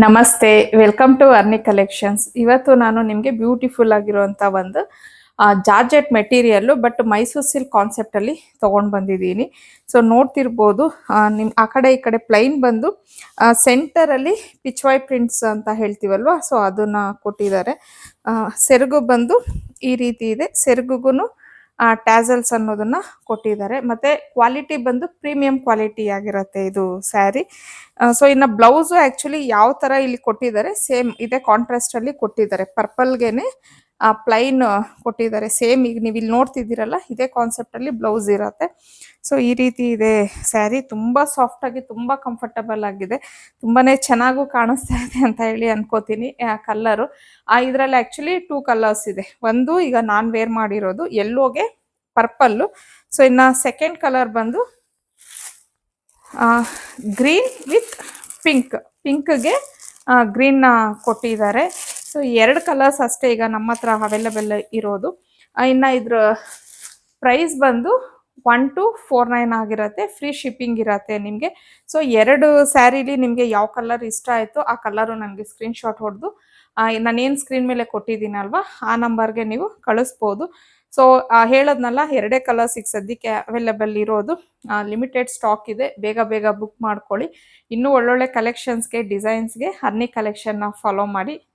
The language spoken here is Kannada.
ನಮಸ್ತೆ, ವೆಲ್ಕಮ್ ಟು ಅರ್ನಿ ಕಲೆಕ್ಷನ್ಸ್. ಇವತ್ತು ನಾನು ನಿಮಗೆ ಬ್ಯೂಟಿಫುಲ್ ಆಗಿರುವಂಥ ಒಂದು georgette material but Mysore silk ಕಾನ್ಸೆಪ್ಟಲ್ಲಿ ತೊಗೊಂಡು ಬಂದಿದ್ದೀನಿ. ಸೊ ನೋಡ್ತಿರ್ಬೋದು, ನಿಮ್ಮ ಆ ಕಡೆ ಈ ಕಡೆ ಪ್ಲೈನ್ ಬಂದು ಸೆಂಟರಲ್ಲಿ ಪಿಚ್ವೈ ಪ್ರಿಂಟ್ಸ್ ಅಂತ ಹೇಳ್ತೀವಲ್ವ, ಸೊ ಅದನ್ನು ಕೊಟ್ಟಿದ್ದಾರೆ. ಸೆರಗು ಬಂದು ಈ ರೀತಿ ಇದೆ. ಸೆರಗುಗೂ ಟ್ಯಾಸಲ್ಸ್ ಅನ್ನೋದನ್ನ ಕೊಟ್ಟಿದ್ದಾರೆ. ಮತ್ತೆ ಕ್ವಾಲಿಟಿ ಬಂದು ಪ್ರೀಮಿಯಂ ಕ್ವಾಲಿಟಿ ಆಗಿರುತ್ತೆ ಇದು ಸ್ಯಾರಿ. ಸೊ ಇನ್ನು ಬ್ಲೌಸು ಆ್ಯಕ್ಚುಲಿ ಯಾವ ಥರ ಇಲ್ಲಿ ಕೊಟ್ಟಿದ್ದಾರೆ ಸೇಮ್ ಇದೇ ಕಾಂಟ್ರಾಸ್ಟ್ ಅಲ್ಲಿ ಕೊಟ್ಟಿದ್ದಾರೆ. ಪರ್ಪಲ್ಗೆನೆ ಪ್ಲೈನ್ ಕೊಟ್ಟಿದ್ದಾರೆ. ಸೇಮ್ ಈಗ ನೀವು ಇಲ್ಲಿ ನೋಡ್ತಿದ್ದೀರಲ್ಲ, ಇದೇ ಕಾನ್ಸೆಪ್ಟ್ ಅಲ್ಲಿ ಬ್ಲೌಸ್ ಇರತ್ತೆ. ಸೊ ಈ ರೀತಿ ಇದೆ ಸ್ಯಾರಿ. ತುಂಬಾ ಸಾಫ್ಟ್ ಆಗಿ ತುಂಬಾ ಕಂಫರ್ಟಬಲ್ ಆಗಿದೆ. ತುಂಬಾನೇ ಚೆನ್ನಾಗೂ ಕಾಣಿಸ್ತಾ ಇದೆ ಅಂತ ಹೇಳಿ ಅನ್ಕೋತೀನಿ. ಕಲರು ಇದರಲ್ಲಿ ಆಕ್ಚುಲಿ 2 ಕಲರ್ಸ್ ಇದೆ. ಒಂದು ಈಗ ನಾನ್ ವೇರ್ ಮಾಡಿರೋದು ಯೆಲ್ಲೋಗೆ ಪರ್ಪಲ್ಲು. ಸೊ ಇನ್ನ ಸೆಕೆಂಡ್ ಕಲರ್ ಬಂದು ಗ್ರೀನ್ ವಿತ್ ಪಿಂಕ್ಗೆ ಗ್ರೀನ್ ಕೊಟ್ಟಿದ್ದಾರೆ. ಸೊ 2 ಕಲರ್ಸ್ ಅಷ್ಟೇ ಈಗ ನಮ್ಮ ಹತ್ರ ಅವೈಲಬಲ್ ಇರೋದು. ಇನ್ನು ಇದ್ರ ಪ್ರೈಸ್ ಬಂದು 1249 ಆಗಿರುತ್ತೆ. ಫ್ರೀ ಶಿಪ್ಪಿಂಗ್ ಇರತ್ತೆ ನಿಮಗೆ. ಸೊ 2 ಸ್ಯಾರಿಲಿ ನಿಮಗೆ ಯಾವ ಕಲರ್ ಇಷ್ಟ ಆಯಿತು ಆ ಕಲರು ನನಗೆ ಸ್ಕ್ರೀನ್ಶಾಟ್ ಹೊಡೆದು ನಾನೇನು ಸ್ಕ್ರೀನ್ ಮೇಲೆ ಕೊಟ್ಟಿದ್ದೀನಲ್ವಾ ಆ ನಂಬರ್ಗೆ ನೀವು ಕಳಿಸ್ಬೋದು. ಸೊ ಹೇಳೋದ್ನಲ್ಲ, 2 ಕಲರ್ಸ್ ಈಗ ಸದ್ಯಕ್ಕೆ ಅವೈಲಬಲ್ ಇರೋದು. ಲಿಮಿಟೆಡ್ ಸ್ಟಾಕ್ ಇದೆ, ಬೇಗ ಬೇಗ ಬುಕ್ ಮಾಡ್ಕೊಳ್ಳಿ. ಇನ್ನೂ ಒಳ್ಳೊಳ್ಳೆ ಕಲೆಕ್ಷನ್ಸ್ಗೆ ಡಿಸೈನ್ಸ್ಗೆ ಅರ್ನಿ ಕಲೆಕ್ಷನ್ನ ಫಾಲೋ ಮಾಡಿ.